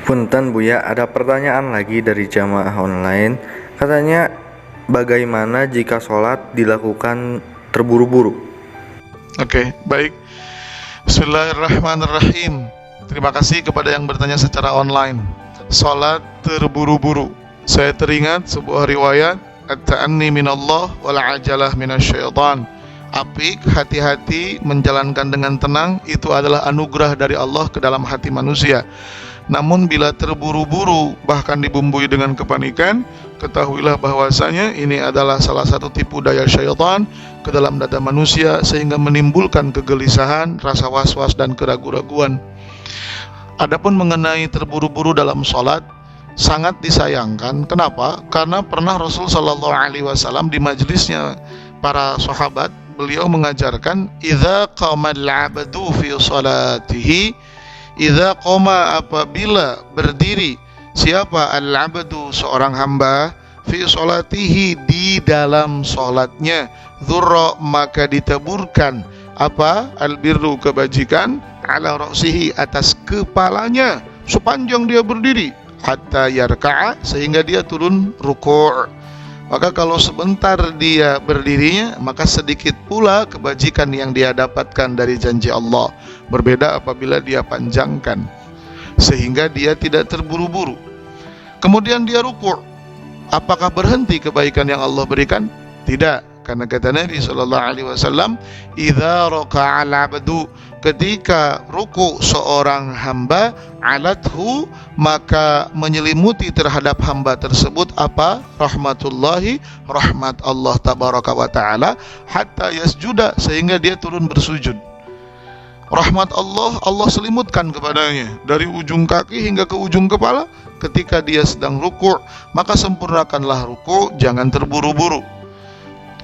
Punten Buya, ada pertanyaan lagi dari jamaah online. Katanya, bagaimana jika sholat dilakukan terburu-buru? Oke, baik. Bismillahirrahmanirrahim. Terima kasih kepada yang bertanya secara online. Sholat terburu-buru. Saya teringat sebuah riwayat, at-ta'anni minallah wal ajalah minasyaitan. Apik, hati-hati, menjalankan dengan tenang, itu adalah anugerah dari Allah ke dalam hati manusia. Namun bila terburu-buru, bahkan dibumbui dengan kepanikan, ketahuilah bahwasanya ini adalah salah satu tipu daya syaitan ke dalam dada manusia, sehingga menimbulkan kegelisahan, rasa was-was dan keraguan-raguan. Adapun mengenai terburu-buru dalam sholat, sangat disayangkan. Kenapa? Karena pernah Rasul Shallallahu Alaihi Wasallam di majelisnya para sahabat, beliau mengajarkan, idza qamal 'abdu fi salatihi, idza qama, apabila berdiri siapa al-'abdu, seorang hamba, fi salatihi, di dalam salatnya, dzurra, maka ditaburkan apa? Albirru, kebajikan, ala ra'sihi, atas kepalanya sepanjang dia berdiri, hatta yarka'a, sehingga dia turun ruku'. Maka kalau sebentar dia berdirinya, maka sedikit pula kebajikan yang dia dapatkan dari janji Allah. Berbeda apabila dia panjangkan, sehingga dia tidak terburu-buru. Kemudian dia ruku'. Apakah berhenti kebaikan yang Allah berikan? Tidak, karena kata Nabi SAW, idza raka'al 'abdu, ketika ruku' seorang hamba, alathu, maka menyelimuti terhadap hamba tersebut apa? Rahmatullahi, rahmat Allah tabaraka wa ta'ala, hatta yasjuda, sehingga dia turun bersujud. Rahmat Allah, Allah selimutkan kepadanya dari ujung kaki hingga ke ujung kepala ketika dia sedang ruku'. Maka sempurnakanlah ruku', jangan terburu-buru.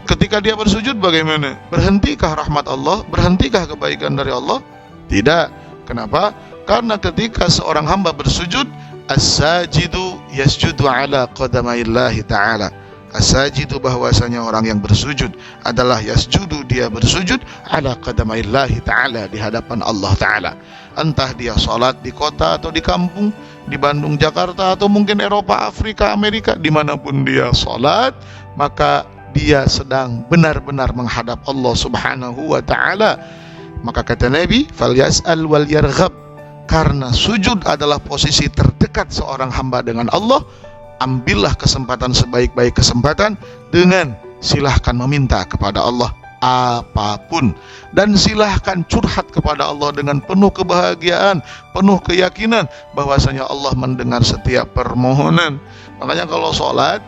Ketika dia bersujud bagaimana? Berhentikah rahmat Allah? Berhentikah kebaikan dari Allah? Tidak. Kenapa? Karena ketika seorang hamba bersujud, as-sajidu yasjudu ala qadamaillahi ta'ala. As-sajidu, bahwasanya orang yang bersujud adalah yasjudu, dia bersujud ala qadamaillahi ta'ala, di hadapan Allah Ta'ala. Entah dia sholat di kota atau di kampung, di Bandung, Jakarta, atau mungkin Eropa, Afrika, Amerika, dimanapun dia sholat, maka dia sedang benar-benar menghadap Allah Subhanahu wa ta'ala. Maka kata Nabi, falyas'al wal yarghab, karena sujud adalah posisi terdekat seorang hamba dengan Allah. Ambillah kesempatan sebaik-baik kesempatan dengan silahkan meminta kepada Allah apapun, dan silahkan curhat kepada Allah dengan penuh kebahagiaan, penuh keyakinan bahwasanya Allah mendengar setiap permohonan. Makanya kalau sholat,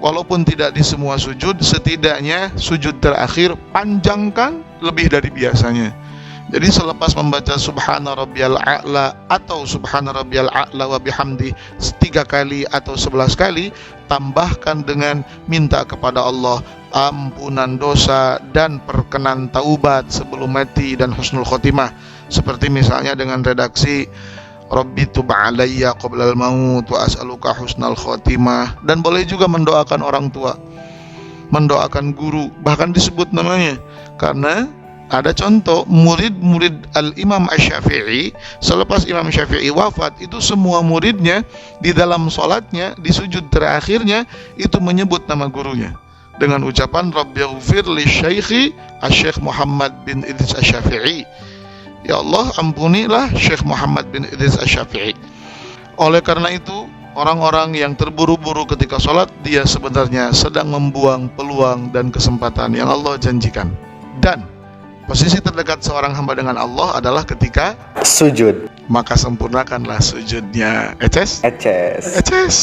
walaupun tidak di semua sujud, setidaknya sujud terakhir panjangkan lebih dari biasanya. Jadi selepas membaca subhana rabbiyal a'la atau subhana rabbiyal a'la wa bihamdi 3 kali atau 11 kali, tambahkan dengan minta kepada Allah ampunan dosa dan perkenan taubat sebelum mati dan husnul khotimah. Seperti misalnya dengan redaksi Rabbi tub alayya qoblal maut wa as'aluka husnal khotimah. Dan boleh juga mendoakan orang tua, mendoakan guru, bahkan disebut namanya. Karena ada contoh murid-murid Al-Imam Asy-Syafi'i, selepas Imam Syafi'i wafat, itu semua muridnya di dalam sholatnya, di sujud terakhirnya, itu menyebut nama gurunya dengan ucapan Rabbighfir li Syaikhi Asy-Syaikh Muhammad bin Idris Asy-Syafi'i. Ya Allah, ampunilah Syekh Muhammad bin Idris Asy-Syafi'i. Oleh karena itu, orang-orang yang terburu-buru ketika sholat, dia sebenarnya sedang membuang peluang dan kesempatan yang Allah janjikan. Dan posisi terdekat seorang hamba dengan Allah adalah ketika Sujud. maka sempurnakanlah sujudnya. Eces? Eces. Eces.